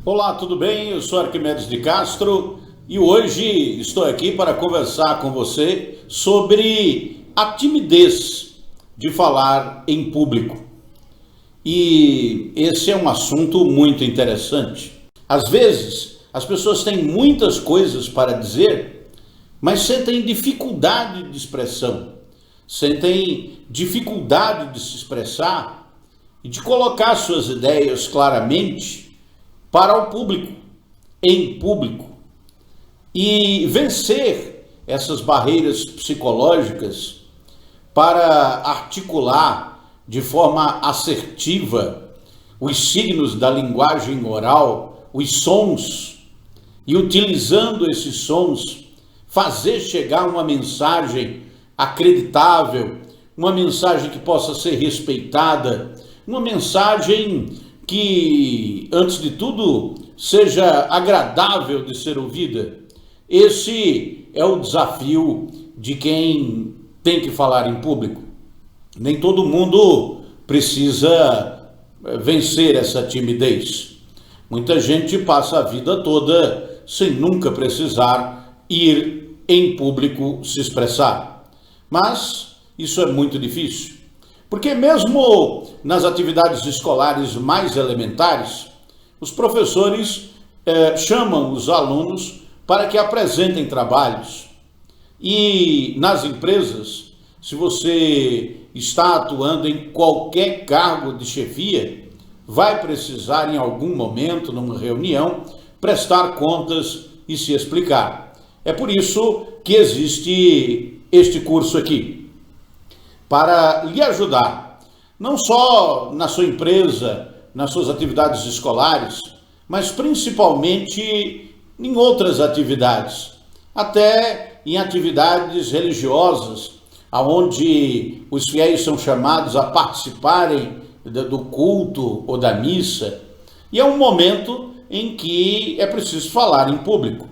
Olá, tudo bem? Eu sou Arquimedes de Castro e hoje estou aqui para conversar com você sobre a timidez de falar em público. E esse é um assunto muito interessante. Às vezes, as pessoas têm muitas coisas para dizer, mas sentem dificuldade de expressão, sentem dificuldade de se expressar e de colocar suas ideias claramente para o público, em público. E vencer essas barreiras psicológicas para articular de forma assertiva os signos da linguagem oral, os sons, e utilizando esses sons, fazer chegar uma mensagem acreditável, uma mensagem que possa ser respeitada, uma mensagem que, antes de tudo, seja agradável de ser ouvida. Esse é o desafio de quem tem que falar em público. Nem todo mundo precisa vencer essa timidez. Muita gente passa a vida toda sem nunca precisar ir em público se expressar. Mas isso é muito difícil, porque mesmo nas atividades escolares mais elementares, os professores chamam os alunos para que apresentem trabalhos. E nas empresas, se você está atuando em qualquer cargo de chefia, vai precisar em algum momento, numa reunião, prestar contas e se explicar. É por isso que existe este curso aqui, para lhe ajudar, não só na sua empresa, nas suas atividades escolares, mas principalmente em outras atividades, até em atividades religiosas, onde os fiéis são chamados a participarem do culto ou da missa, e é um momento em que é preciso falar em público.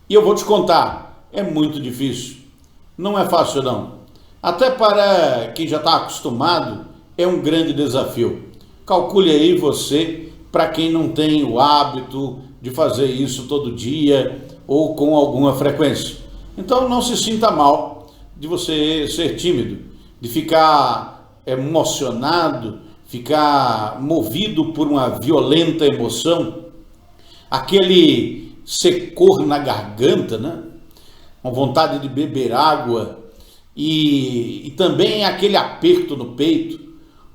E eu vou te contar, é muito difícil, não é fácil não. Até para quem já está acostumado, é um grande desafio. Calcule aí você, para quem não tem o hábito de fazer isso todo dia ou com alguma frequência. Então não se sinta mal de você ser tímido, de ficar emocionado, ficar movido por uma violenta emoção, aquele secor na garganta, né? Uma vontade de beber água e também aquele aperto no peito.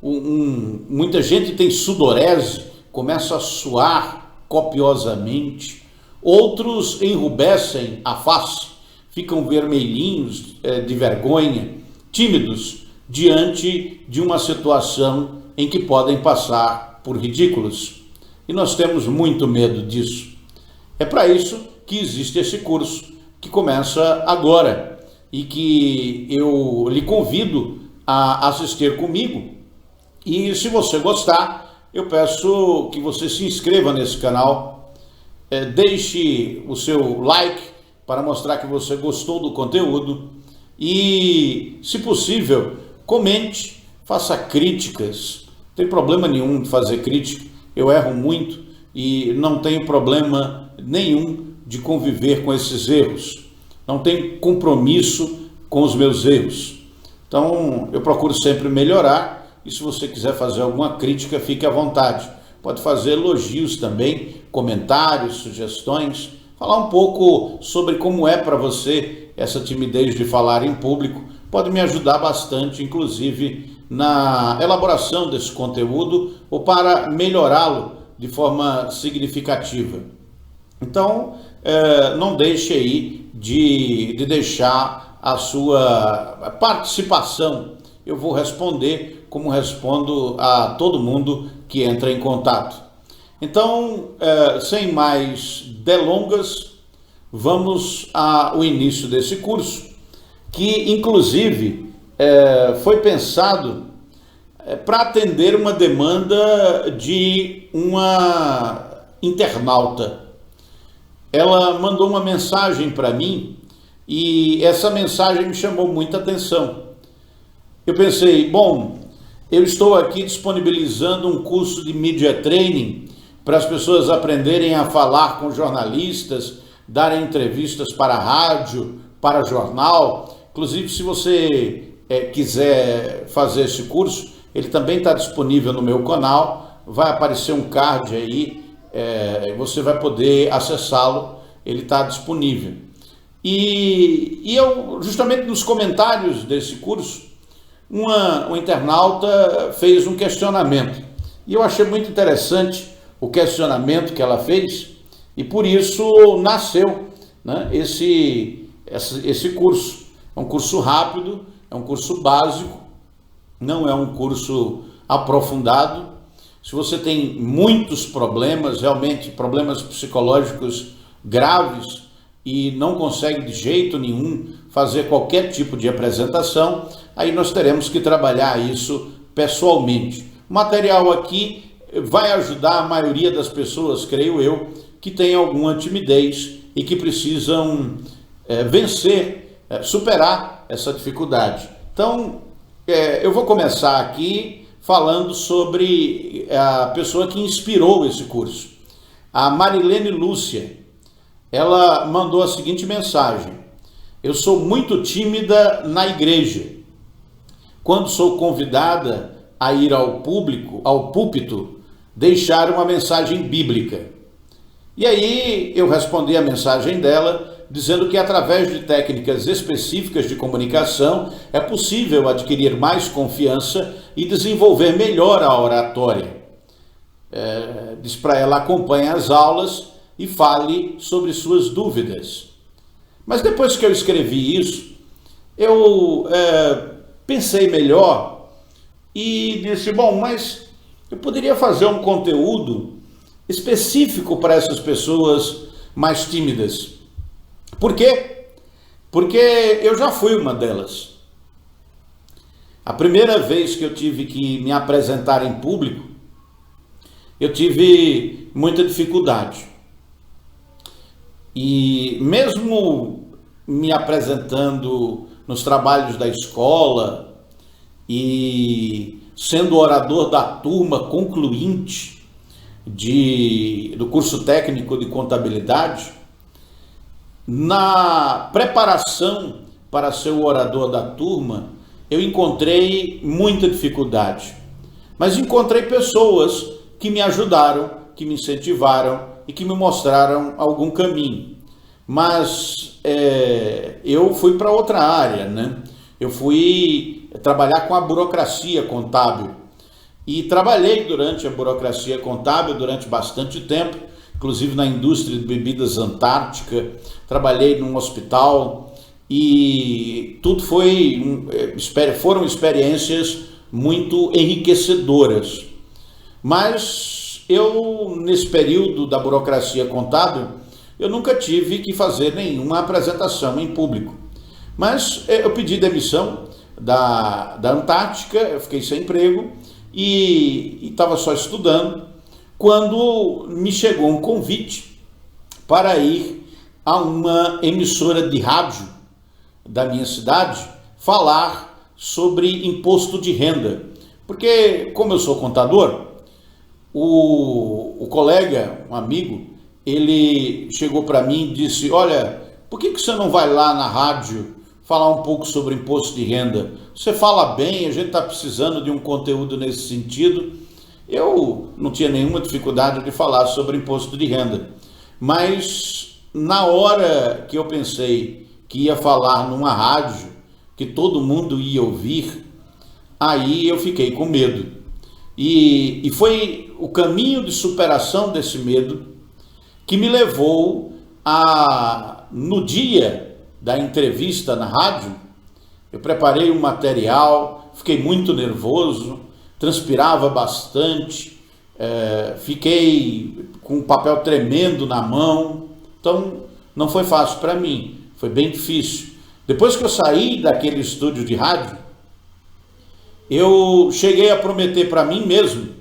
Muita gente tem sudorese, começa a suar copiosamente, outros enrubescem a face, ficam vermelhinhos de vergonha, tímidos diante de uma situação em que podem passar por ridículos. E nós temos muito medo disso. É para isso que existe esse curso, que começa agora e que eu lhe convido a assistir comigo. E se você gostar, eu peço que você se inscreva nesse canal, deixe o seu like para mostrar que você gostou do conteúdo e, se possível, comente, faça críticas. Não tem problema nenhum de fazer crítica, eu erro muito e não tenho problema nenhum de conviver com esses erros. Não tenho compromisso com os meus erros. Então, eu procuro sempre melhorar. E se você quiser fazer alguma crítica, fique à vontade. Pode fazer elogios também, comentários, sugestões, falar um pouco sobre como é para você essa timidez de falar em público. Pode me ajudar bastante, inclusive, na elaboração desse conteúdo ou para melhorá-lo de forma significativa. Então, não deixe aí de deixar a sua participação. Eu vou responder como respondo a todo mundo que entra em contato. Então, sem mais delongas, vamos ao início desse curso, que inclusive foi pensado para atender uma demanda de uma internauta. Ela mandou uma mensagem para mim e essa mensagem me chamou muita atenção. Eu pensei, bom, eu estou aqui disponibilizando um curso de Media Training para as pessoas aprenderem a falar com jornalistas, darem entrevistas para a rádio, para jornal. Inclusive, se você quiser fazer esse curso, ele também está disponível no meu canal, vai aparecer um card aí, você vai poder acessá-lo, ele está disponível. E eu, justamente nos comentários desse curso, um internauta fez um questionamento, e eu achei muito interessante o questionamento que ela fez, e por isso nasceu, né, esse curso. É um curso rápido, é um curso básico, não é um curso aprofundado. Se você tem muitos problemas, realmente problemas psicológicos graves, e não consegue de jeito nenhum fazer qualquer tipo de apresentação, aí nós teremos que trabalhar isso pessoalmente. O material aqui vai ajudar a maioria das pessoas, creio eu, que tem alguma timidez e que precisam vencer, superar essa dificuldade. Então, eu vou começar aqui falando sobre a pessoa que inspirou esse curso, a Marilene Lúcia. Ela mandou a seguinte mensagem: eu sou muito tímida na igreja. Quando sou convidada a ir ao púlpito, deixar uma mensagem bíblica. E aí eu respondi a mensagem dela, dizendo que através de técnicas específicas de comunicação é possível adquirir mais confiança e desenvolver melhor a oratória. Diz para ela: acompanhe as aulas e fale sobre suas dúvidas. Mas depois que eu escrevi isso, eu pensei melhor e disse: bom, mas eu poderia fazer um conteúdo específico para essas pessoas mais tímidas. Por quê? Porque eu já fui uma delas. A primeira vez que eu tive que me apresentar em público, eu tive muita dificuldade. E mesmo me apresentando nos trabalhos da escola e sendo orador da turma concluinte do curso técnico de contabilidade, na preparação para ser o orador da turma, eu encontrei muita dificuldade. Mas encontrei pessoas que me ajudaram, que me incentivaram e que me mostraram algum caminho. Mas eu fui para outra área, né? Eu fui trabalhar com a burocracia contábil. E trabalhei durante a burocracia contábil durante bastante tempo, inclusive na indústria de bebidas Antártica, trabalhei num hospital e tudo foram experiências muito enriquecedoras. Mas eu, nesse período da burocracia contábil, eu nunca tive que fazer nenhuma apresentação em público. Mas eu pedi demissão da Antártica, eu fiquei sem emprego e estava só estudando, quando me chegou um convite para ir a uma emissora de rádio da minha cidade falar sobre imposto de renda. Porque, como eu sou contador, o colega, um amigo, ele chegou para mim e disse: olha, por que você não vai lá na rádio falar um pouco sobre imposto de renda? Você fala bem, a gente está precisando de um conteúdo nesse sentido. Eu não tinha nenhuma dificuldade de falar sobre imposto de renda, mas na hora que eu pensei que ia falar numa rádio, que todo mundo ia ouvir, aí eu fiquei com medo. E foi o caminho de superação desse medo que me levou a, no dia da entrevista na rádio, eu preparei um material, fiquei muito nervoso, transpirava bastante, fiquei com o papel tremendo na mão, então não foi fácil para mim, foi bem difícil. Depois que eu saí daquele estúdio de rádio, eu cheguei a prometer para mim mesmo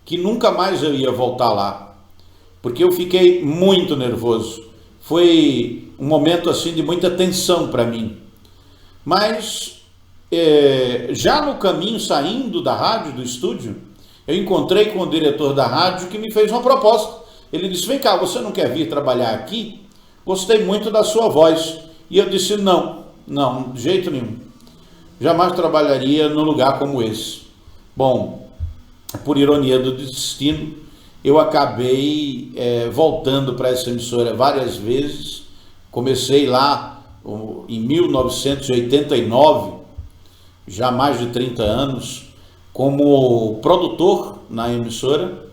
que nunca mais eu ia voltar lá, porque eu fiquei muito nervoso. Foi um momento assim de muita tensão para mim. Mas já no caminho, saindo da rádio, do estúdio, Eu encontrei com o diretor da rádio que me fez uma proposta. Ele disse: vem cá, você não quer vir trabalhar aqui? Gostei muito da sua voz. E eu disse: não, de jeito nenhum. Jamais trabalharia num lugar como esse. Bom, por ironia do destino, eu acabei voltando para essa emissora várias vezes. Comecei lá em 1989, já há mais de 30 anos, como produtor na emissora.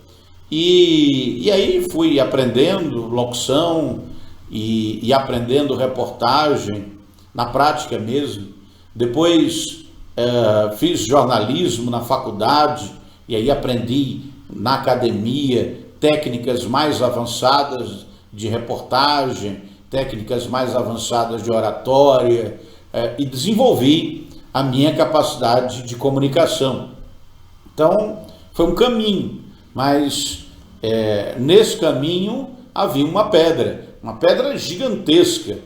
E aí fui aprendendo locução e aprendendo reportagem, na prática mesmo. Depois fiz jornalismo na faculdade, e aí aprendi na academia técnicas mais avançadas de reportagem, técnicas mais avançadas de oratória, e desenvolvi a minha capacidade de comunicação. Então, foi um caminho, mas nesse caminho havia uma pedra gigantesca,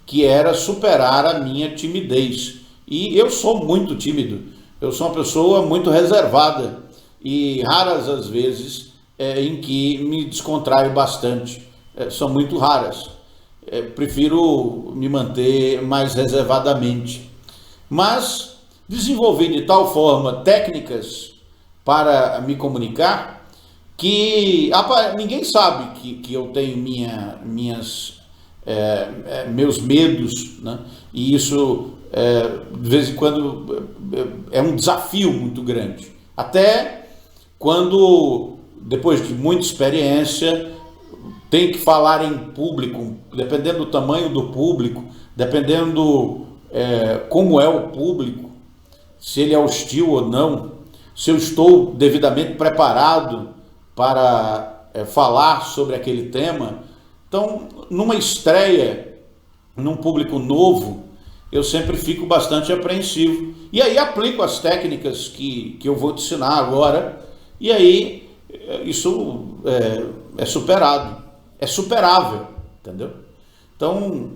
que era superar a minha timidez. E eu sou muito tímido, eu sou uma pessoa muito reservada, e raras as vezes em que me descontraio bastante, são muito raras. Prefiro me manter mais reservadamente. Mas desenvolvi de tal forma técnicas para me comunicar que ninguém sabe que eu tenho meus medos, né? E isso de vez em quando é um desafio muito grande. Até quando, depois de muita experiência, tem que falar em público, dependendo do tamanho do público, dependendo como é o público, se ele é hostil ou não, se eu estou devidamente preparado para falar sobre aquele tema. Então, numa estreia, num público novo, eu sempre fico bastante apreensivo. E aí aplico as técnicas que eu vou te ensinar agora, e aí isso é superado, é superável, entendeu? Então,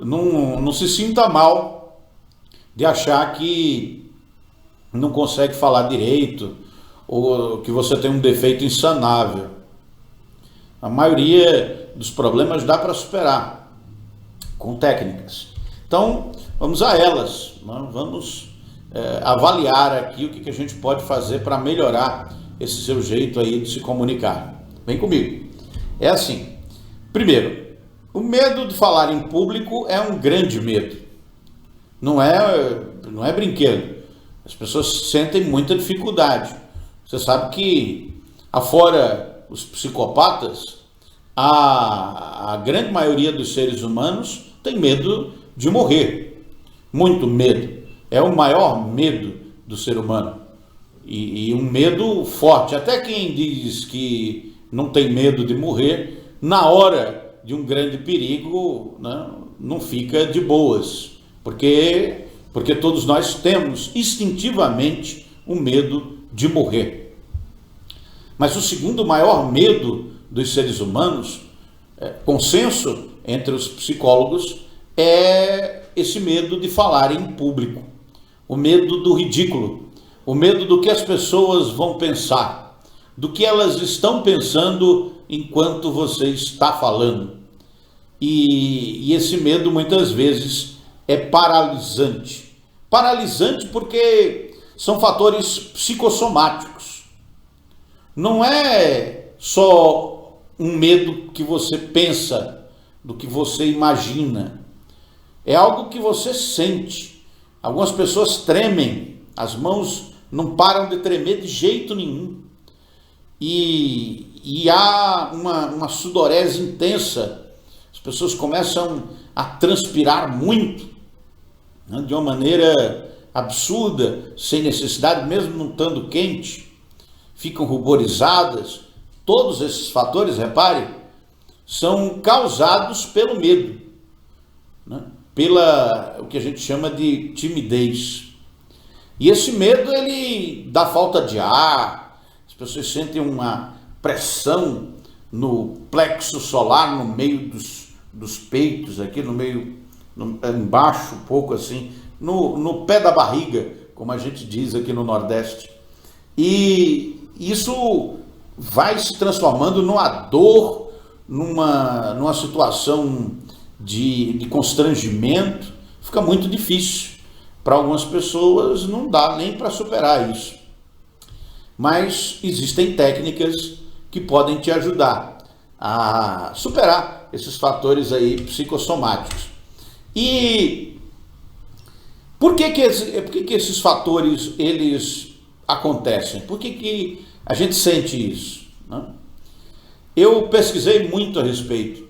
não se sinta mal de achar que não consegue falar direito, ou que você tem um defeito insanável. A maioria dos problemas dá para superar com técnicas. Então, vamos a elas, né? Vamos avaliar aqui o que a gente pode fazer para melhorar esse seu jeito aí de se comunicar. Vem comigo. É assim: primeiro, o medo de falar em público é um grande medo. Não é brinquedo. As pessoas sentem muita dificuldade. Você sabe que, afora os psicopatas, a grande maioria dos seres humanos tem medo de morrer. Muito medo. É o maior medo do ser humano. E um medo forte. Até quem diz que não tem medo de morrer, na hora de um grande perigo, né, não fica de boas. Porque todos nós temos instintivamente o medo de morrer. Mas o segundo maior medo dos seres humanos, consenso entre os psicólogos, é esse medo de falar em público, o medo do ridículo, o medo do que as pessoas vão pensar, do que elas estão pensando enquanto você está falando. E esse medo muitas vezes é paralisante. Paralisante porque são fatores psicossomáticos. Não é só um medo que você pensa, do que você imagina. É algo que você sente. Algumas pessoas tremem, as mãos não param de tremer de jeito nenhum. E há uma sudorese intensa. As pessoas começam a transpirar muito, né, de uma maneira absurda, sem necessidade, mesmo não estando quente. Ficam ruborizadas. Todos esses fatores, repare, são causados pelo medo, né? Pela o que a gente chama de timidez. E esse medo, ele dá falta de ar, as pessoas sentem uma pressão no plexo solar, no meio dos peitos, aqui no meio, embaixo um pouco assim, no pé da barriga, como a gente diz aqui no Nordeste. E isso vai se transformando numa dor, numa situação de constrangimento. Fica muito difícil. Para algumas pessoas não dá nem para superar isso. Mas existem técnicas que podem te ajudar a superar esses fatores aí psicossomáticos. E por que esses fatores eles acontecem? Por que a gente sente isso, né? Eu pesquisei muito a respeito,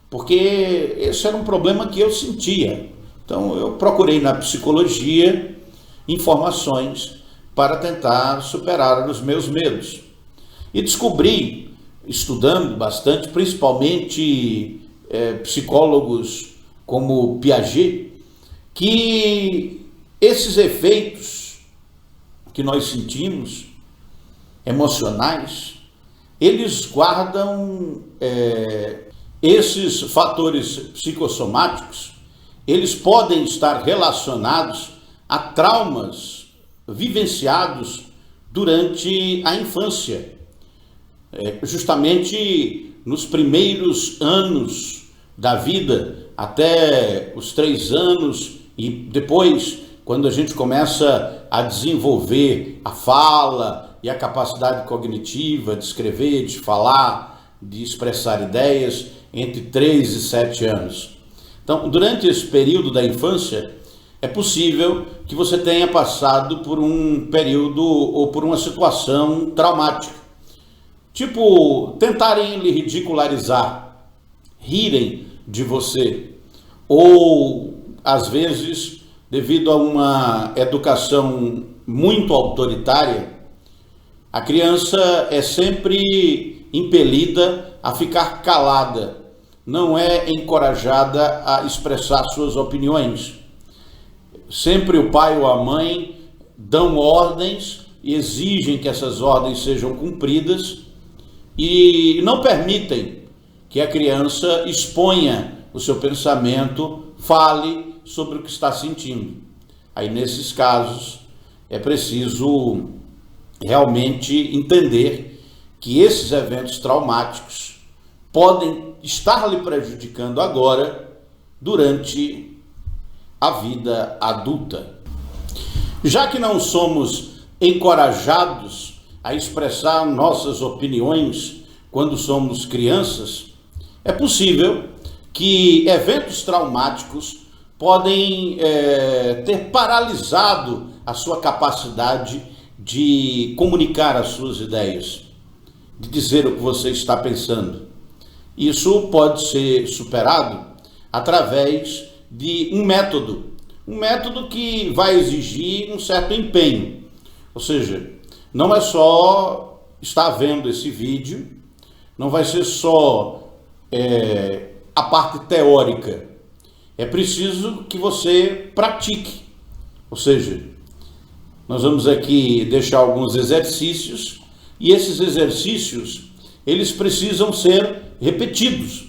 porque esse era um problema que eu sentia. Então eu procurei na psicologia informações para tentar superar os meus medos. E descobri, estudando bastante, principalmente psicólogos como Piaget, que esses efeitos que nós sentimos, emocionais, eles guardam esses fatores psicossomáticos, eles podem estar relacionados a traumas vivenciados durante a infância, justamente nos primeiros anos da vida, até os 3 anos, e depois, quando a gente começa a desenvolver a fala e a capacidade cognitiva de escrever, de falar, de expressar ideias, entre 3 e 7 anos. Então, durante esse período da infância, é possível que você tenha passado por um período ou por uma situação traumática. Tipo, tentarem lhe ridicularizar, rirem de você, ou, às vezes, devido a uma educação muito autoritária, a criança é sempre impelida a ficar calada, não é encorajada a expressar suas opiniões. Sempre o pai ou a mãe dão ordens e exigem que essas ordens sejam cumpridas e não permitem que a criança exponha o seu pensamento, fale sobre o que está sentindo. Aí, nesses casos, é preciso realmente entender que esses eventos traumáticos podem estar lhe prejudicando agora, durante a vida adulta. Já que não somos encorajados a expressar nossas opiniões quando somos crianças, é possível que eventos traumáticos podem ter paralisado a sua capacidade de comunicar as suas ideias, de dizer o que você está pensando. Isso pode ser superado através de um método que vai exigir um certo empenho. Ou seja, não é só estar vendo esse vídeo, não vai ser só a parte teórica. É preciso que você pratique. Ou seja, nós vamos aqui deixar alguns exercícios, e esses exercícios, eles precisam ser repetidos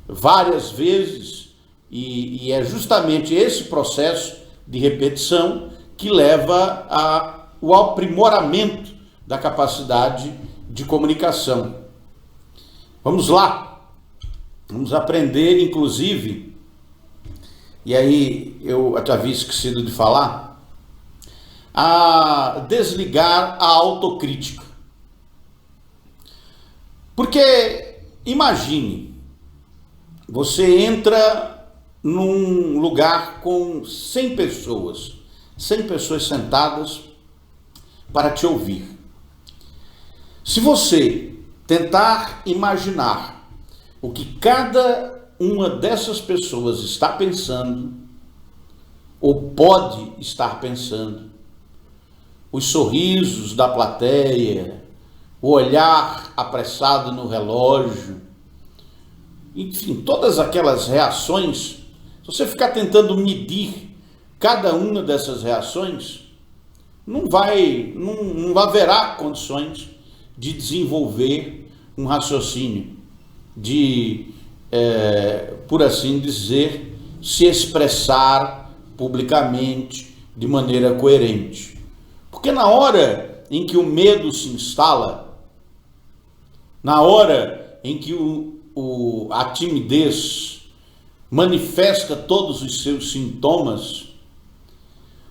várias vezes, e é justamente esse processo de repetição que leva ao aprimoramento da capacidade de comunicação. Vamos lá, vamos aprender, inclusive, e aí eu até havia esquecido de falar, a desligar a autocrítica. Porque imagine, você entra num lugar com 100 pessoas sentadas para te ouvir. Se você tentar imaginar o que cada uma dessas pessoas está pensando, ou pode estar pensando, os sorrisos da plateia, o olhar apressado no relógio, enfim, todas aquelas reações, se você ficar tentando medir cada uma dessas reações, não haverá condições de desenvolver um raciocínio, de, por assim dizer, se expressar publicamente de maneira coerente. Porque na hora em que o medo se instala, na hora em que a timidez manifesta todos os seus sintomas,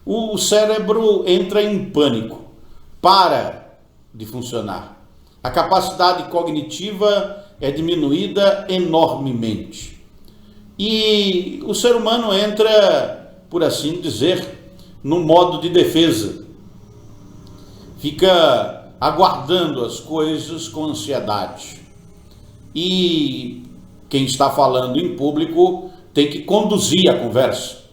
o cérebro entra em pânico, para de funcionar. A capacidade cognitiva é diminuída enormemente. E o ser humano entra, por assim dizer, num modo de defesa. Fica aguardando as coisas com ansiedade. E quem está falando em público tem que conduzir a conversa.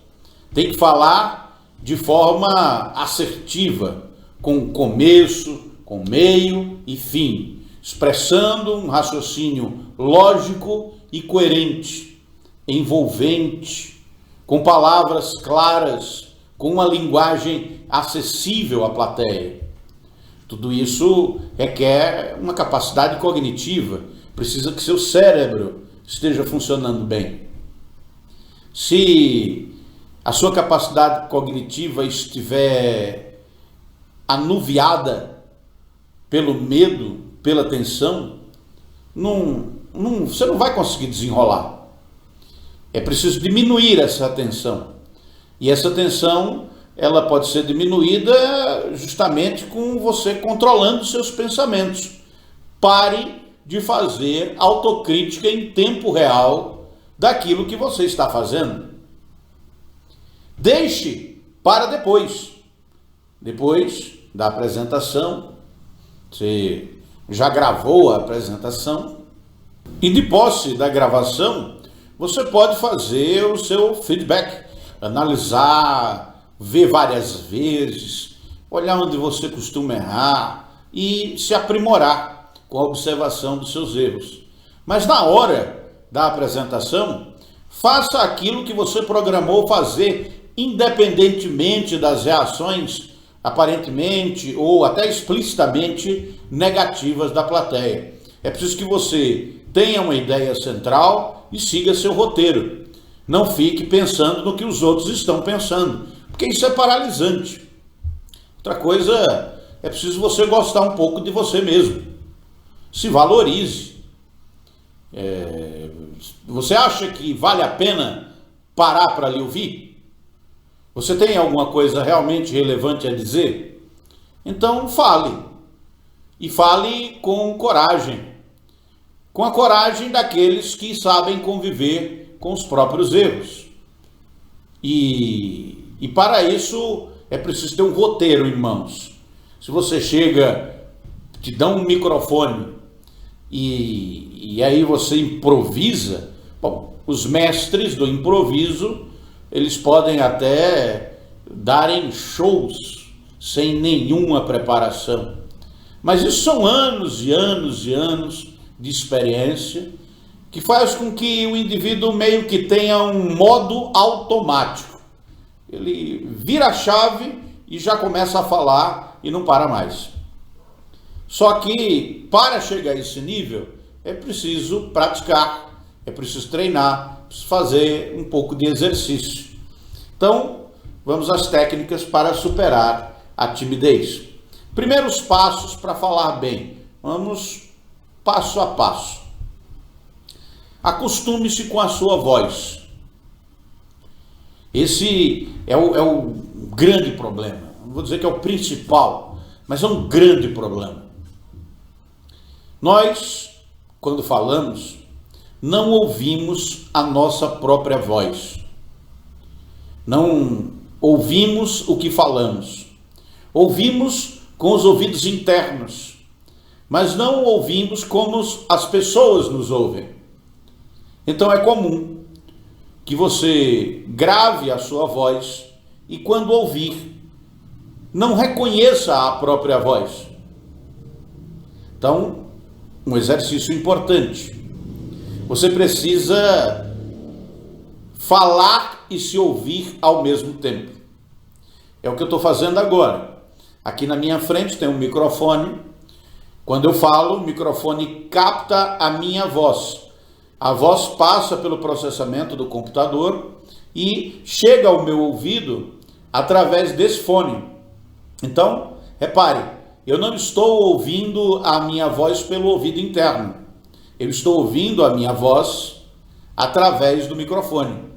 Tem que falar de forma assertiva, com começo, com meio e fim, expressando um raciocínio lógico e coerente, envolvente, com palavras claras, com uma linguagem acessível à plateia. Tudo isso requer uma capacidade cognitiva, precisa que seu cérebro esteja funcionando bem. Se a sua capacidade cognitiva estiver anuviada pelo medo, pela tensão, você não vai conseguir desenrolar. É preciso diminuir essa tensão. E essa tensão, ela pode ser diminuída justamente com você controlando seus pensamentos. Pare de fazer autocrítica em tempo real daquilo que você está fazendo. Deixe para depois. Depois da apresentação, você já gravou a apresentação, e de posse da gravação, você pode fazer o seu feedback, analisar, ver várias vezes, olhar onde você costuma errar e se aprimorar com a observação dos seus erros. Mas na hora da apresentação, faça aquilo que você programou fazer, independentemente das reações aparentemente ou até explicitamente negativas da plateia. É preciso que você tenha uma ideia central e siga seu roteiro. Não fique pensando no que os outros estão pensando, porque isso é paralisante. Outra coisa, é preciso você gostar um pouco de você mesmo. Se valorize. Você acha que vale a pena parar para lhe ouvir? Você tem alguma coisa realmente relevante a dizer? Então fale. E fale com coragem. Com a coragem daqueles que sabem conviver com os próprios erros. E para isso é preciso ter um roteiro em mãos. Se você chega, te dá um microfone e aí você improvisa, bom, os mestres do improviso, eles podem até darem shows sem nenhuma preparação. Mas isso são anos e anos e anos de experiência que faz com que o indivíduo meio que tenha um modo automático. Ele vira a chave e já começa a falar e não para mais. Só que para chegar a esse nível é preciso praticar, é preciso treinar, é preciso fazer um pouco de exercício. Então, vamos às técnicas para superar a timidez. Primeiros passos para falar bem. Vamos passo a passo. Acostume-se com a sua voz. Esse é o grande problema. Não vou dizer que é o principal, mas é um grande problema. Nós, quando falamos, não ouvimos a nossa própria voz. Não ouvimos o que falamos. Ouvimos com os ouvidos internos, mas não ouvimos como as pessoas nos ouvem. Então é comum que você grave a sua voz e quando ouvir, não reconheça a própria voz. Então, um exercício importante. Você precisa falar e se ouvir ao mesmo tempo. É o que eu estou fazendo agora. Aqui na minha frente tem um microfone. Quando eu falo, o microfone capta a minha voz. A voz passa pelo processamento do computador e chega ao meu ouvido através desse fone. Então, repare, eu não estou ouvindo a minha voz pelo ouvido interno. Eu estou ouvindo a minha voz através do microfone.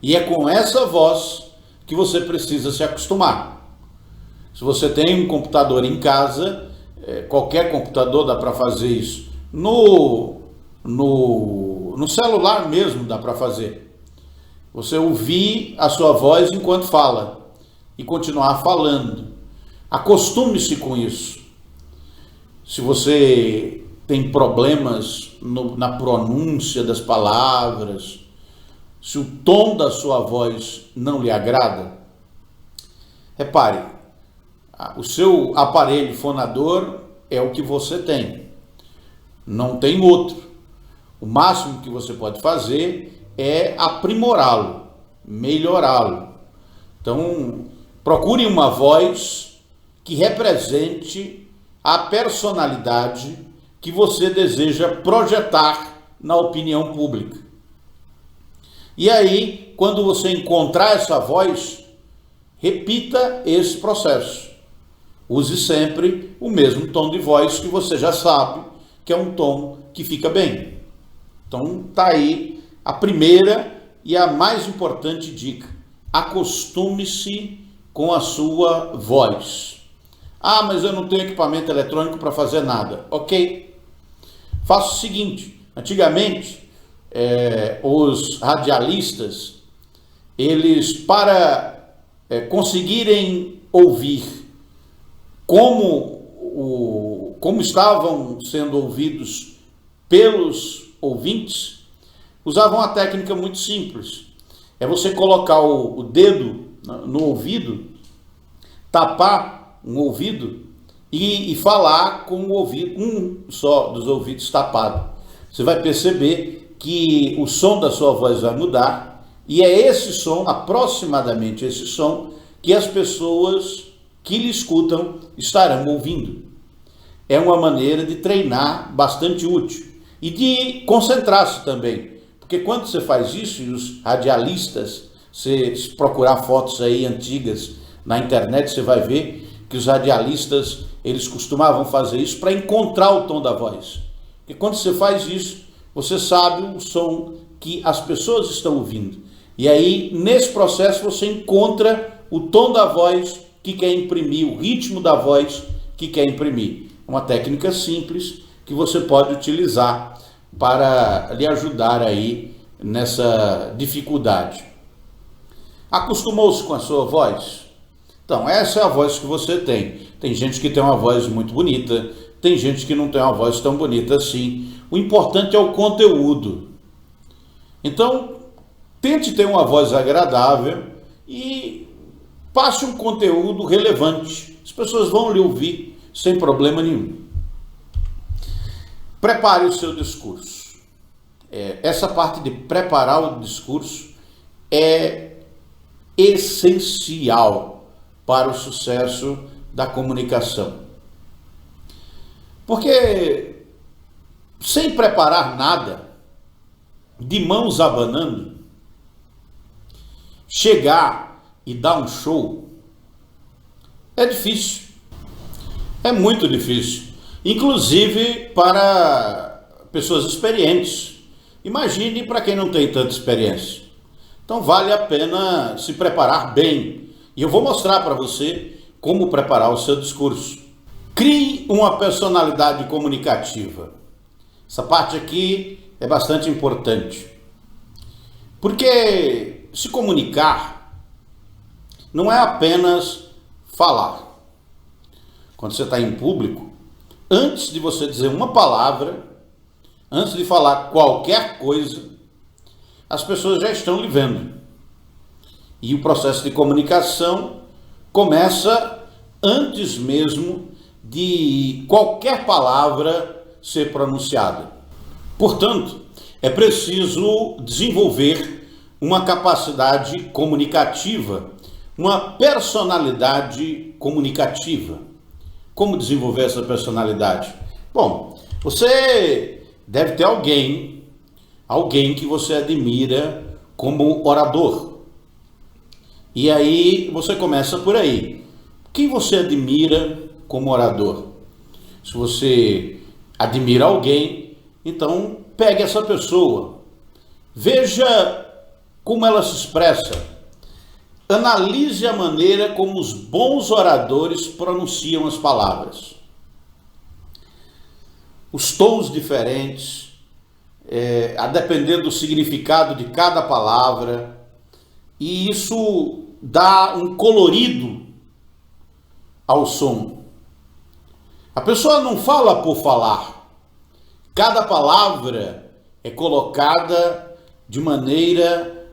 E é com essa voz que você precisa se acostumar. Se você tem um computador em casa, qualquer computador dá para fazer isso. No celular mesmo dá para fazer. Você ouvir a sua voz enquanto fala e continuar falando. Acostume-se com isso. Se você tem problemas na pronúncia das palavras, se o tom da sua voz não lhe agrada, repare, o seu aparelho fonador é o que você tem, não tem outro. O máximo que você pode fazer é aprimorá-lo, melhorá-lo. Então, procure uma voz que represente a personalidade que você deseja projetar na opinião pública. E aí, quando você encontrar essa voz, repita esse processo. Use sempre o mesmo tom de voz que você já sabe que é um tom que fica bem. Então, tá aí a primeira e a mais importante dica. Acostume-se com a sua voz. Ah, mas eu não tenho equipamento eletrônico para fazer nada. Ok. Faça o seguinte. Antigamente, os radialistas, eles, para conseguirem ouvir como estavam sendo ouvidos pelos ouvintes, usavam uma técnica muito simples. É você colocar o dedo no ouvido, tapar um ouvido e falar com o ouvido, um só dos ouvidos tapado. Você vai perceber que o som da sua voz vai mudar, e é esse som, aproximadamente esse som, que as pessoas que lhe escutam estarão ouvindo. É uma maneira de treinar bastante útil e de concentrar-se também, porque quando você faz isso, e os radialistas, se procurar fotos aí antigas na internet, você vai ver que os radialistas, eles costumavam fazer isso para encontrar o tom da voz. E quando você faz isso, você sabe o som que as pessoas estão ouvindo. E aí, nesse processo, você encontra o tom da voz que quer imprimir, o ritmo da voz que quer imprimir. Uma técnica simples que você pode utilizar para lhe ajudar aí nessa dificuldade. Acostumou-se com a sua voz? Então, essa é a voz que você tem. Tem gente que tem uma voz muito bonita, tem gente que não tem uma voz tão bonita assim. O importante é o conteúdo. Então, tente ter uma voz agradável e passe um conteúdo relevante. As pessoas vão lhe ouvir sem problema nenhum. Prepare o seu discurso. Essa parte de preparar o discurso é essencial para o sucesso da comunicação. Porque sem preparar nada, de mãos abanando, chegar e dar um show é difícil. É muito difícil. Inclusive para pessoas experientes. Imagine para quem não tem tanta experiência. Então vale a pena se preparar bem. E eu vou mostrar para você como preparar o seu discurso. Crie uma personalidade comunicativa. Essa parte aqui é bastante importante. Porque se comunicar não é apenas falar. Quando você está em público, antes de você dizer uma palavra, antes de falar qualquer coisa, as pessoas já estão lhe vendo. E o processo de comunicação começa antes mesmo de qualquer palavra ser pronunciada. Portanto, é preciso desenvolver uma capacidade comunicativa, uma personalidade comunicativa. Como desenvolver essa personalidade? Bom, você deve ter alguém que você admira como orador. E aí você começa por aí. Quem você admira como orador. Se você admira alguém, então pegue essa pessoa, veja como ela se expressa, analise a maneira como os bons oradores pronunciam as palavras. Os tons diferentes, a depender do significado de cada palavra, e isso dá um colorido ao som. A pessoa não fala por falar. Cada palavra é colocada de maneira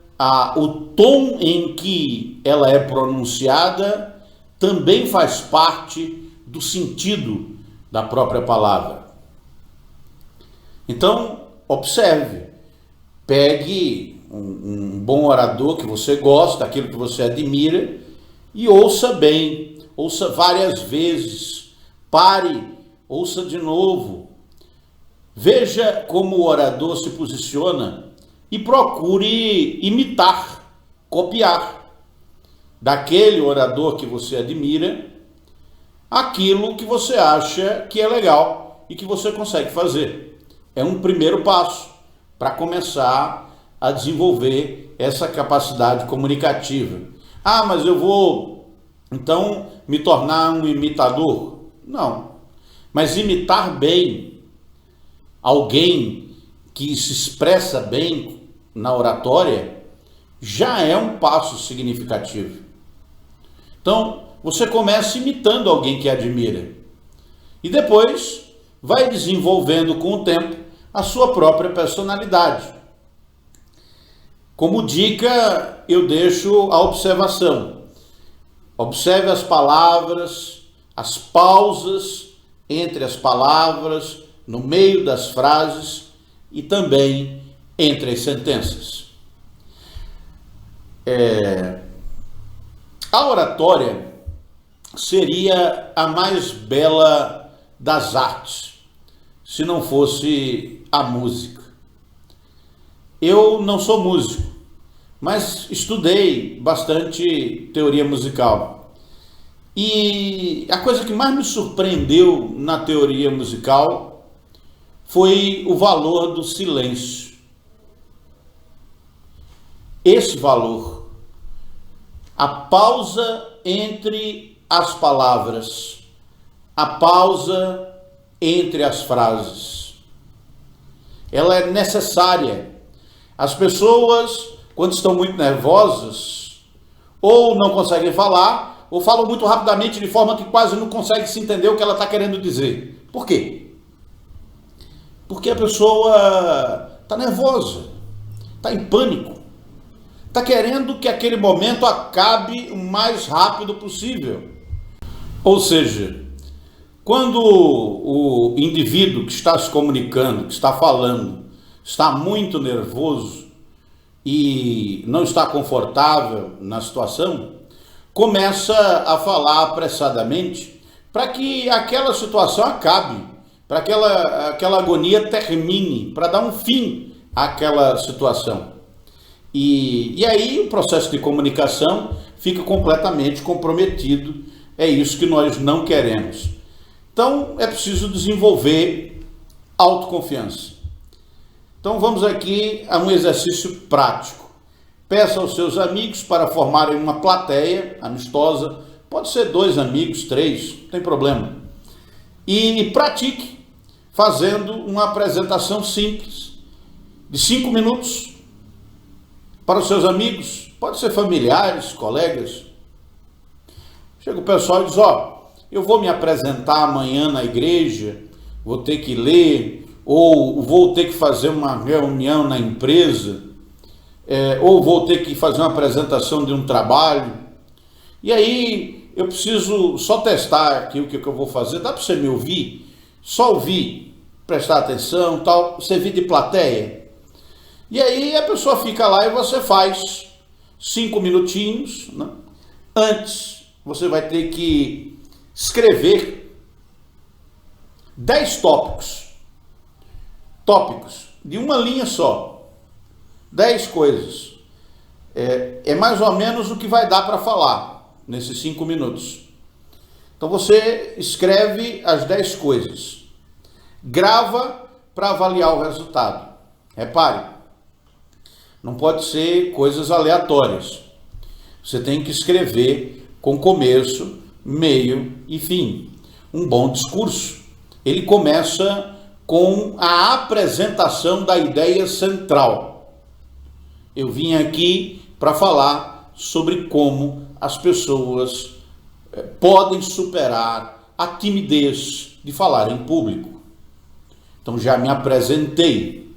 o tom em que ela é pronunciada também faz parte do sentido da própria palavra. Então, observe, pegue um bom orador que você gosta, aquilo que você admira, e ouça bem, ouça várias vezes, pare, ouça de novo, veja como o orador se posiciona e procure imitar, copiar daquele orador que você admira aquilo que você acha que é legal e que você consegue fazer. É um primeiro passo para começar a desenvolver essa capacidade comunicativa. Ah, mas eu vou, então, me tornar um imitador? Não. Mas imitar bem alguém que se expressa bem na oratória já é um passo significativo. Então, você começa imitando alguém que admira. E depois vai desenvolvendo com o tempo a sua própria personalidade. Como dica, eu deixo a observação. Observe as palavras, as pausas entre as palavras, no meio das frases e também entre as sentenças. A oratória seria a mais bela das artes, se não fosse a música. Eu não sou músico, mas estudei bastante teoria musical. E a coisa que mais me surpreendeu na teoria musical foi o valor do silêncio. Esse valor, a pausa entre as palavras, a pausa entre as frases, ela é necessária. As pessoas, quando estão muito nervosas, ou não conseguem falar, ou falam muito rapidamente de forma que quase não consegue se entender o que ela está querendo dizer. Por quê? Porque a pessoa está nervosa, está em pânico, está querendo que aquele momento acabe o mais rápido possível. Ou seja, quando o indivíduo que está se comunicando, que está falando, está muito nervoso e não está confortável na situação, começa a falar apressadamente para que aquela situação acabe, para que aquela agonia termine, para dar um fim àquela situação. E aí o processo de comunicação fica completamente comprometido. É isso que nós não queremos. Então é preciso desenvolver autoconfiança. Então vamos aqui a um exercício prático. Peça aos seus amigos para formarem uma plateia amistosa. Pode ser 2 amigos, 3, não tem problema. E pratique fazendo uma apresentação simples, de 5 minutos, para os seus amigos. Pode ser familiares, colegas. Chega o pessoal e diz, eu vou me apresentar amanhã na igreja, vou ter que ler, ou vou ter que fazer uma reunião na empresa, ou vou ter que fazer uma apresentação de um trabalho, e aí eu preciso só testar aqui o que eu vou fazer. Dá para você me ouvir? Só ouvir, prestar atenção, tal, servir de plateia. E aí a pessoa fica lá e você faz 5 minutinhos, né? Antes você vai ter que escrever 10 tópicos de uma linha só, 10 coisas. É mais ou menos o que vai dar para falar nesses 5 minutos. Então você escreve as 10 coisas, grava para avaliar o resultado. Repare, não pode ser coisas aleatórias. Você tem que escrever com começo, meio e fim. Um bom discurso, ele começa com a apresentação da ideia central. Eu vim aqui para falar sobre como as pessoas podem superar a timidez de falar em público. Então já me apresentei.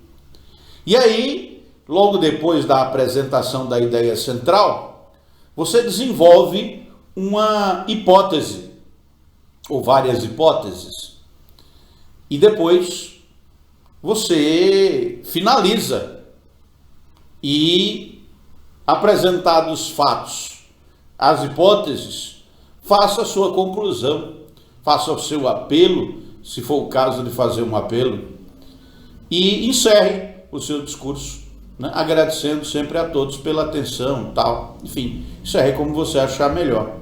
E aí, logo depois da apresentação da ideia central, você desenvolve uma hipótese, ou várias hipóteses. E depois você finaliza e, apresentados os fatos, as hipóteses, faça a sua conclusão, faça o seu apelo, se for o caso de fazer um apelo, e encerre o seu discurso, né? Agradecendo sempre a todos pela atenção, tal. Enfim, encerre como você achar melhor.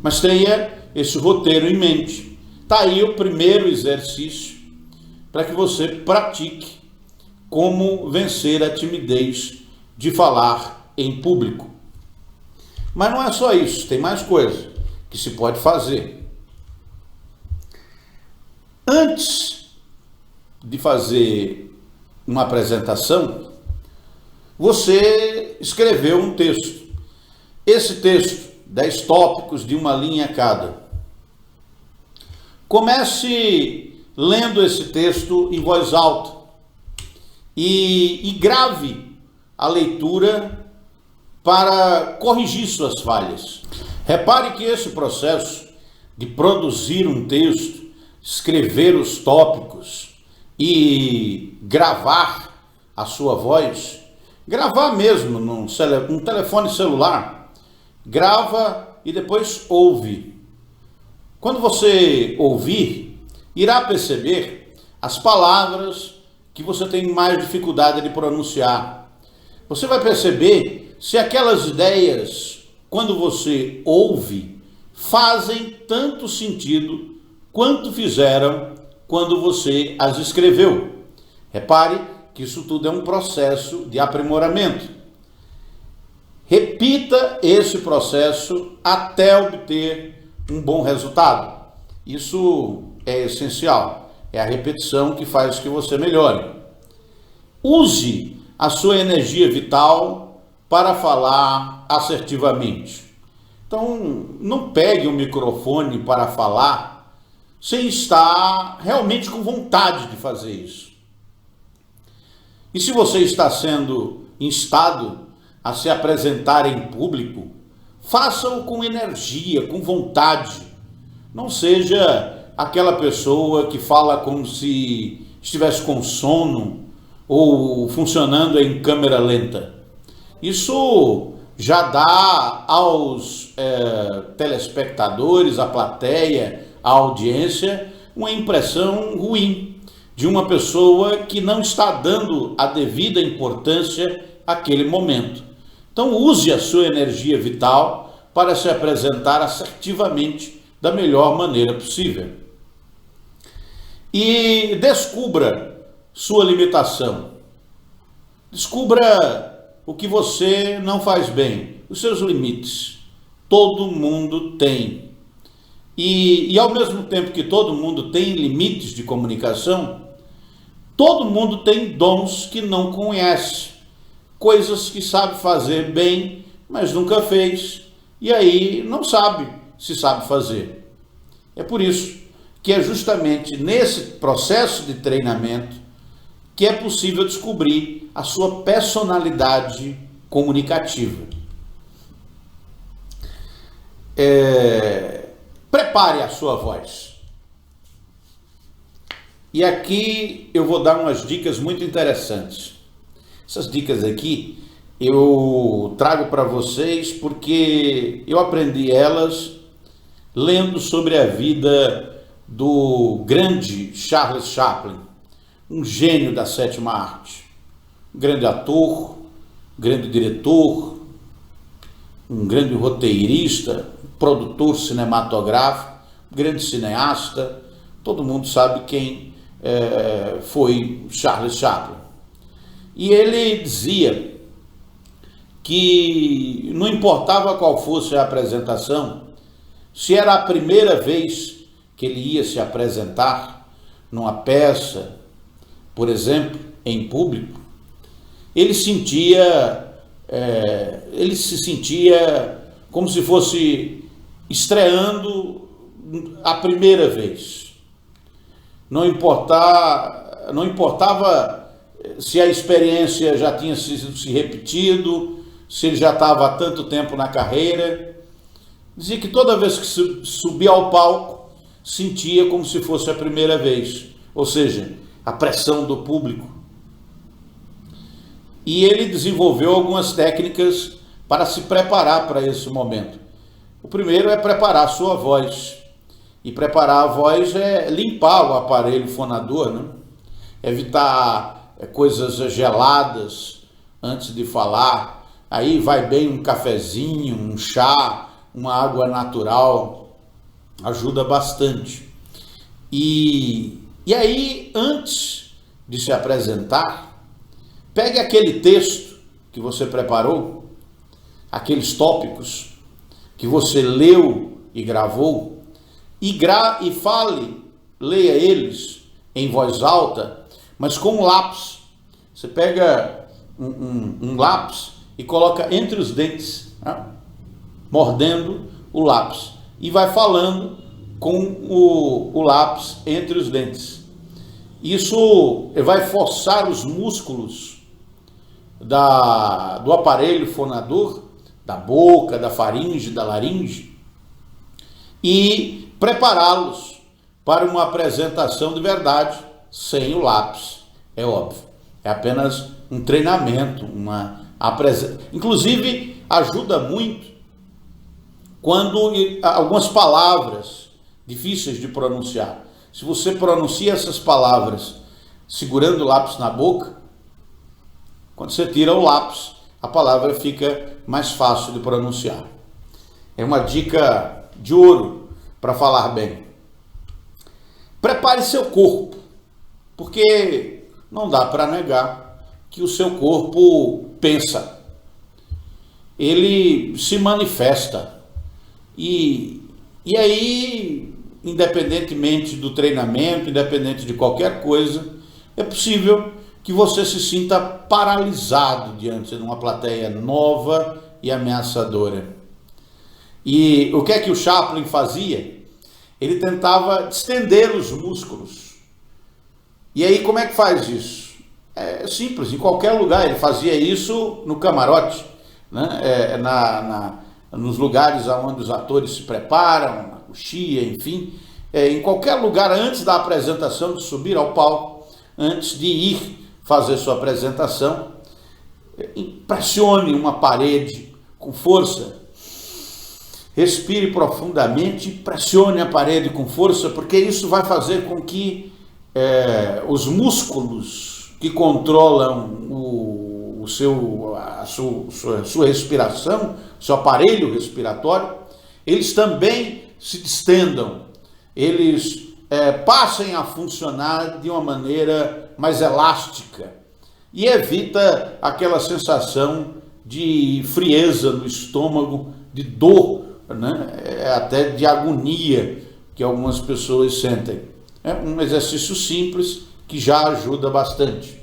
Mas tenha esse roteiro em mente. Está aí o primeiro exercício para que você pratique como vencer a timidez de falar em público. Mas não é só isso, tem mais coisa que se pode fazer. Antes de fazer uma apresentação, você escreveu um texto. Esse texto, 10 tópicos de uma linha cada. Comece lendo esse texto em voz alta e grave a leitura para corrigir suas falhas. Repare que esse processo de produzir um texto, escrever os tópicos e gravar a sua voz, gravar mesmo num telefone celular, grava e depois ouve. Quando você ouvir, irá perceber as palavras que você tem mais dificuldade de pronunciar. Você vai perceber se aquelas ideias, quando você ouve, fazem tanto sentido quanto fizeram quando você as escreveu. Repare que isso tudo é um processo de aprimoramento. Repita esse processo até obter um bom resultado. Isso é essencial. É a repetição que faz com que você melhore. Use a sua energia vital para falar assertivamente. Então, não pegue o microfone para falar sem estar realmente com vontade de fazer isso. E se você está sendo instado a se apresentar em público, faça-o com energia, com vontade. Não seja aquela pessoa que fala como se estivesse com sono ou funcionando em câmera lenta. Isso já dá aos telespectadores, à plateia, à audiência, uma impressão ruim de uma pessoa que não está dando a devida importância àquele momento. Então use a sua energia vital para se apresentar assertivamente da melhor maneira possível. E descubra sua limitação. Descubra o que você não faz bem, os seus limites. Todo mundo tem. E ao mesmo tempo que todo mundo tem limites de comunicação, todo mundo tem dons que não conhece, coisas que sabe fazer bem, mas nunca fez, e aí não sabe se sabe fazer. É por isso que é justamente nesse processo de treinamento que é possível descobrir a sua personalidade comunicativa. Prepare a sua voz. E aqui eu vou dar umas dicas muito interessantes. Essas dicas aqui eu trago para vocês porque eu aprendi elas lendo sobre a vida do grande Charles Chaplin, um gênio da sétima arte, um grande ator, um grande diretor, um grande roteirista, produtor cinematográfico, grande cineasta, todo mundo sabe quem foi Charles Chaplin. E ele dizia que não importava qual fosse a apresentação, se era a primeira vez que ele ia se apresentar numa peça, por exemplo, em público, ele se sentia como se fosse estreando a primeira vez. Não importava se a experiência já tinha se repetido, se ele já estava há tanto tempo na carreira. Dizia que toda vez que subia ao palco, sentia como se fosse a primeira vez, ou seja, a pressão do público. E ele desenvolveu algumas técnicas para se preparar para esse momento. O primeiro é preparar a sua voz. E preparar a voz é limpar o aparelho fonador, né? Evitar coisas geladas antes de falar. Aí vai bem um cafezinho, um chá, uma água natural, ajuda bastante. E aí, antes de se apresentar, pegue aquele texto que você preparou, aqueles tópicos que você leu e gravou, e leia eles em voz alta, mas com um lápis. Você pega um lápis e coloca entre os dentes, né? Mordendo o lápis, e vai falando com o lápis entre os dentes. Isso vai forçar os músculos do aparelho fonador, da boca, da faringe, da laringe, e prepará-los para uma apresentação de verdade, sem o lápis, é óbvio. É apenas um treinamento, inclusive ajuda muito quando algumas palavras difíceis de pronunciar. Se você pronuncia essas palavras segurando o lápis na boca, quando você tira o lápis, a palavra fica mais fácil de pronunciar. É uma dica de ouro para falar bem. Prepare seu corpo, porque não dá para negar que o seu corpo pensa. Ele se manifesta. E aí, independentemente do treinamento, independente de qualquer coisa, é possível que você se sinta paralisado diante de uma plateia nova e ameaçadora. E o que é que o Chaplin fazia? Ele tentava distender os músculos. E aí, como é que faz isso? É simples, em qualquer lugar. Ele fazia isso no camarote, né? Nos lugares onde os atores se preparam, na coxia, enfim. Em qualquer lugar, antes da apresentação, de subir ao palco, antes de ir fazer sua apresentação, pressione uma parede com força. Respire profundamente, pressione a parede com força, porque isso vai fazer com que os músculos que controlam a sua respiração, seu aparelho respiratório, eles também se distendam, eles passem a funcionar de uma maneira mais elástica e evita aquela sensação de frieza no estômago, de dor, né? Até de agonia que algumas pessoas sentem. É um exercício simples que já ajuda bastante.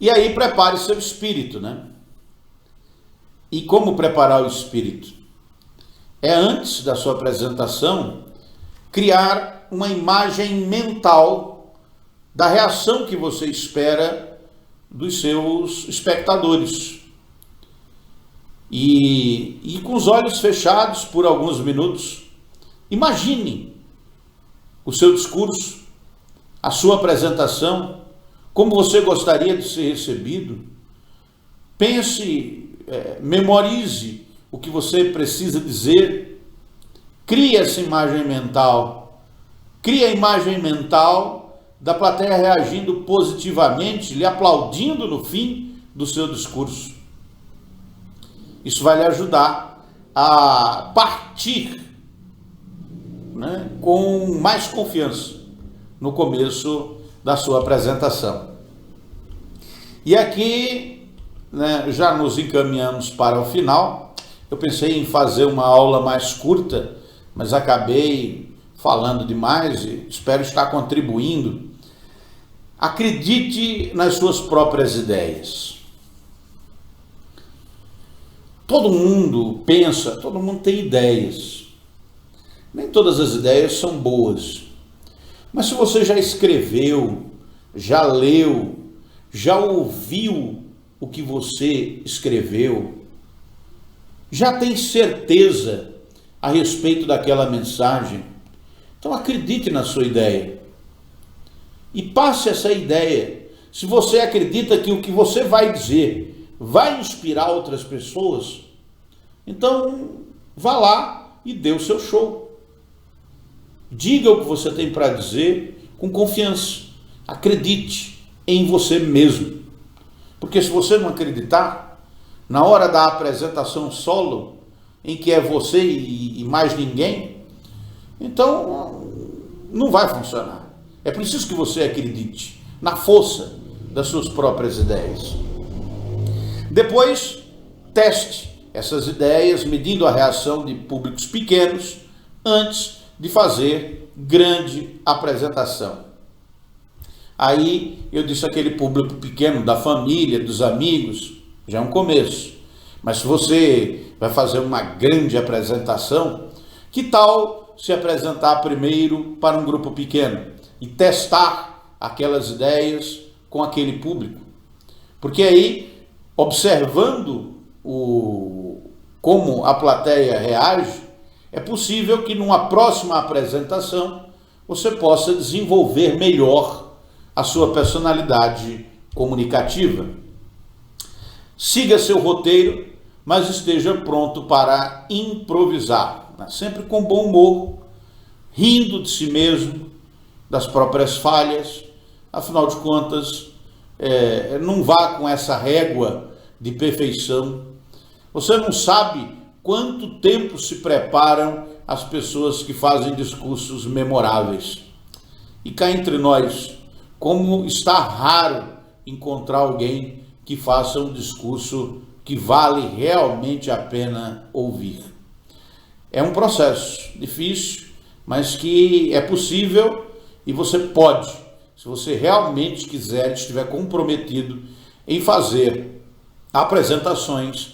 E aí prepare seu espírito, né? E como preparar o espírito? É antes da sua apresentação criar uma imagem mental da reação que você espera dos seus espectadores. E com os olhos fechados por alguns minutos, imagine o seu discurso, a sua apresentação, como você gostaria de ser recebido. Pense, memorize o que você precisa dizer. Crie essa imagem mental. Crie a imagem mental da plateia reagindo positivamente, lhe aplaudindo no fim do seu discurso. Isso vai lhe ajudar a partir né, com mais confiança no começo da sua apresentação. E aqui, né, já nos encaminhamos para o final. Eu pensei em fazer uma aula mais curta, mas acabei falando demais e espero estar contribuindo. Acredite nas suas próprias ideias. Todo mundo pensa, todo mundo tem ideias. Nem todas as ideias são boas. Mas se você já escreveu, já leu, já ouviu o que você escreveu, já tem certeza a respeito daquela mensagem, então acredite na sua ideia e passe essa ideia. Se você acredita que o que você vai dizer vai inspirar outras pessoas, então vá lá e dê o seu show. Diga o que você tem para dizer com confiança. Acredite em você mesmo. Porque se você não acreditar, na hora da apresentação solo, em que é você e mais ninguém, então não vai funcionar. É preciso que você acredite na força das suas próprias ideias. Depois, teste essas ideias, medindo a reação de públicos pequenos, antes de fazer grande apresentação. Aí eu disse aquele público pequeno, da família, dos amigos, já é um começo. Mas se você vai fazer uma grande apresentação, que tal se apresentar primeiro para um grupo pequeno e testar aquelas ideias com aquele público? Porque aí, observando como a plateia reage, é possível que numa próxima apresentação você possa desenvolver melhor a sua personalidade comunicativa. Siga seu roteiro, mas esteja pronto para improvisar, né? Sempre com bom humor, rindo de si mesmo, das próprias falhas. Afinal de contas, não vá com essa régua de perfeição. Você não sabe quanto tempo se preparam as pessoas que fazem discursos memoráveis. E cá entre nós, como está raro encontrar alguém que faça um discurso que vale realmente a pena ouvir. É um processo difícil, mas que é possível e você pode, se você realmente quiser, estiver comprometido em fazer apresentações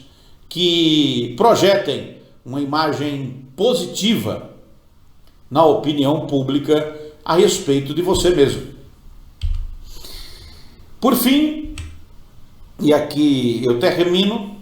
que projetem uma imagem positiva na opinião pública a respeito de você mesmo. Por fim, e aqui eu termino,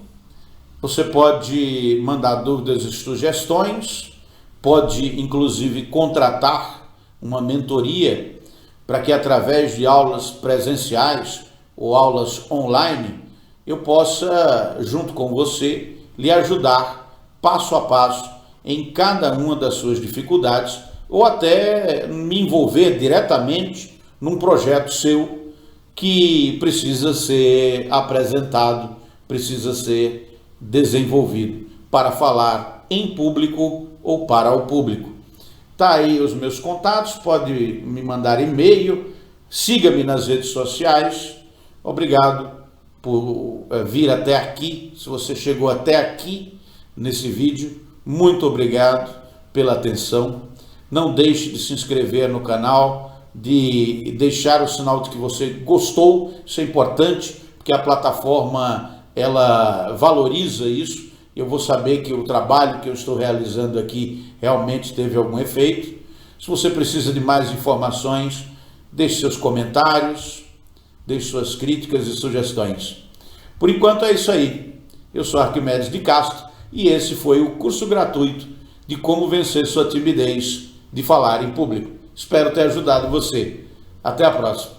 você pode mandar dúvidas e sugestões, pode inclusive contratar uma mentoria para que através de aulas presenciais ou aulas online eu possa, junto com você, lhe ajudar passo a passo em cada uma das suas dificuldades ou até me envolver diretamente num projeto seu que precisa ser apresentado, precisa ser desenvolvido para falar em público ou para o público. Tá aí os meus contatos, pode me mandar e-mail, siga-me nas redes sociais. Obrigado por vir até aqui. Se você chegou até aqui nesse vídeo, muito obrigado pela atenção. Não deixe de se inscrever no canal, de deixar o sinal de que você gostou. Isso é importante, porque a plataforma ela valoriza isso. Eu vou saber que o trabalho que eu estou realizando aqui realmente teve algum efeito. Se você precisa de mais informações, deixe seus comentários, deixe suas críticas e sugestões. Por enquanto é isso aí. Eu sou Arquimedes de Castro e esse foi o curso gratuito de como vencer sua timidez de falar em público. Espero ter ajudado você. Até a próxima.